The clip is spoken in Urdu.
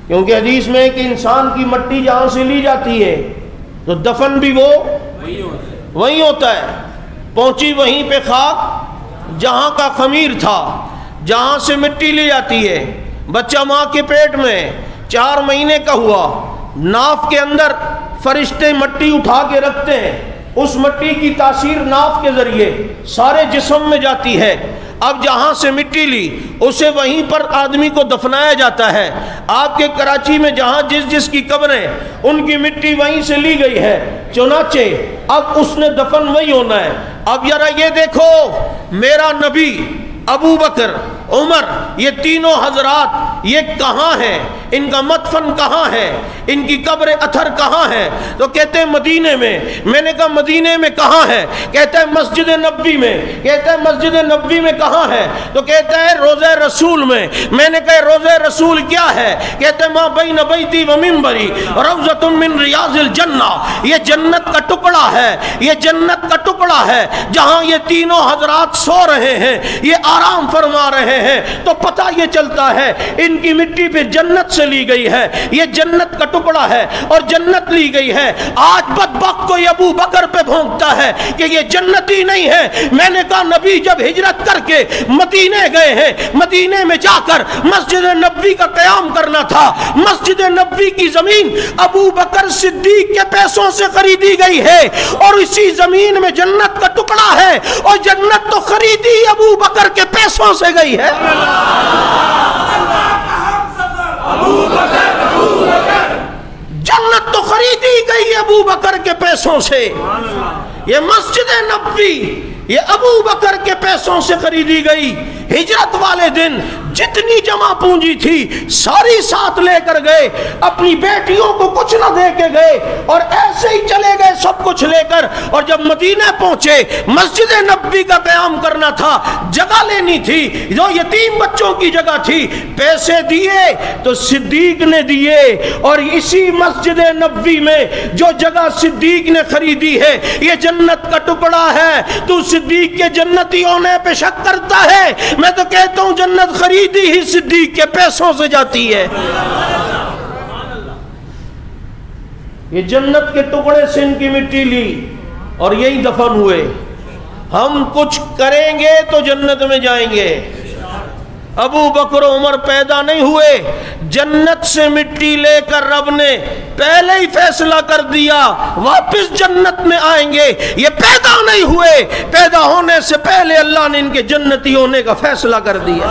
کیونکہ حدیث میں کہ انسان کی مٹی جہاں سے لی جاتی ہے تو دفن بھی وہ وہیں ہوتا ہے. پہنچی وہیں پہ خاک جہاں کا خمیر تھا، جہاں سے مٹی لی جاتی ہے. بچہ ماں کے پیٹ میں 4 مہینے کا ہوا، ناف کے اندر فرشتے مٹی اٹھا کے رکھتے ہیں، اس مٹی کی تاثیر ناف کے ذریعے سارے جسم میں جاتی ہے. اب جہاں سے مٹی لی اسے وہیں پر آدمی کو دفنایا جاتا ہے. آپ کے کراچی میں جہاں جس کی قبریں ان کی مٹی وہیں سے لی گئی ہے، چنانچہ اب اس نے دفن وہیں ہونا ہے. اب ذرا یہ دیکھو، میرا نبی، ابو بکر، عمر، یہ تینوں حضرات یہ کہاں ہیں؟ ان کا مدفن کہاں ہے؟ ان کی قبر اثر کہاں ہے؟ تو کہتے ہیں مدینے میں. میں نے کہا مدینے میں کہاں ہے؟ کہتا ہے مسجد نبوی میں. کہتا ہے مسجد نبوی میں کہاں ہے؟ تو کہتا ہے روضہ رسول میں. میں نے کہا روضہ رسول کیا ہے؟ کہتا ہے ماں بین بیتی و منبری روضۃ من ریاض الجنہ. یہ جنت کا ٹکڑا ہے، یہ جنت کا ٹکڑا ہے جہاں یہ تینوں حضرات سو رہے ہیں، یہ آرام فرما رہے ہیں. تو پتہ یہ چلتا ہے ان کی مٹی پہ جنت سے لی گئی ہے، یہ جنت کا ٹکڑا ہے اور جنت لی گئی ہے. آج بدبخت کوئی ابو بکر پہ بھونکتا ہے کہ یہ جنتی نہیں ہے. میں نے کہا نبی جب ہجرت کر کے مدینے گئے ہیں، مدینے میں جا کر مسجد نبوی کا قیام کرنا تھا. مسجد نبوی کی زمین ابو بکر صدیق کے پیسوں سے خریدی گئی ہے اور اسی زمین میں جنت کا ٹکڑا ہے، اور جنت تو خریدی ابو بکر کے پیسوں سے گئی ہے. جنت تو خریدی گئی ابو بکر کے پیسوں سے. یہ مسجد نبوی یہ ابو بکر کے پیسوں سے خریدی گئی. ہجرت والے دن جتنی جمع پونجی تھی ساری ساتھ لے کر گئے، اپنی بیٹیوں کو کچھ نہ دے کے گئے اور ایسے ہی چلے گئے سب کچھ لے کر. اور جب مدینہ پہنچے مسجد نبوی کا قیام کرنا تھا، جگہ لینی تھی جو یتیم بچوں کی جگہ تھی. پیسے دیے تو صدیق نے دیے، اور اسی مسجد نبوی میں جو جگہ صدیق نے خریدی ہے یہ جنت کا ٹکڑا ہے. تو صدیق کے جنتی ہونے پہ شک کرتا ہے؟ میں تو کہتا ہوں جنت خریدی ہی صدیق کے پیسوں سے جاتی ہے. یہ جنت کے ٹکڑے سے ان کی مٹی لی اور یہی دفن ہوئے. ہم کچھ کریں گے تو جنت میں جائیں گے. ابو بکر و عمر پیدا نہیں ہوئے، جنت سے مٹی لے کر رب نے پہلے ہی فیصلہ کر دیا واپس جنت میں آئیں گے. یہ پیدا نہیں ہوئے، پیدا ہونے سے پہلے اللہ نے ان کے جنتی ہونے کا فیصلہ کر دیا.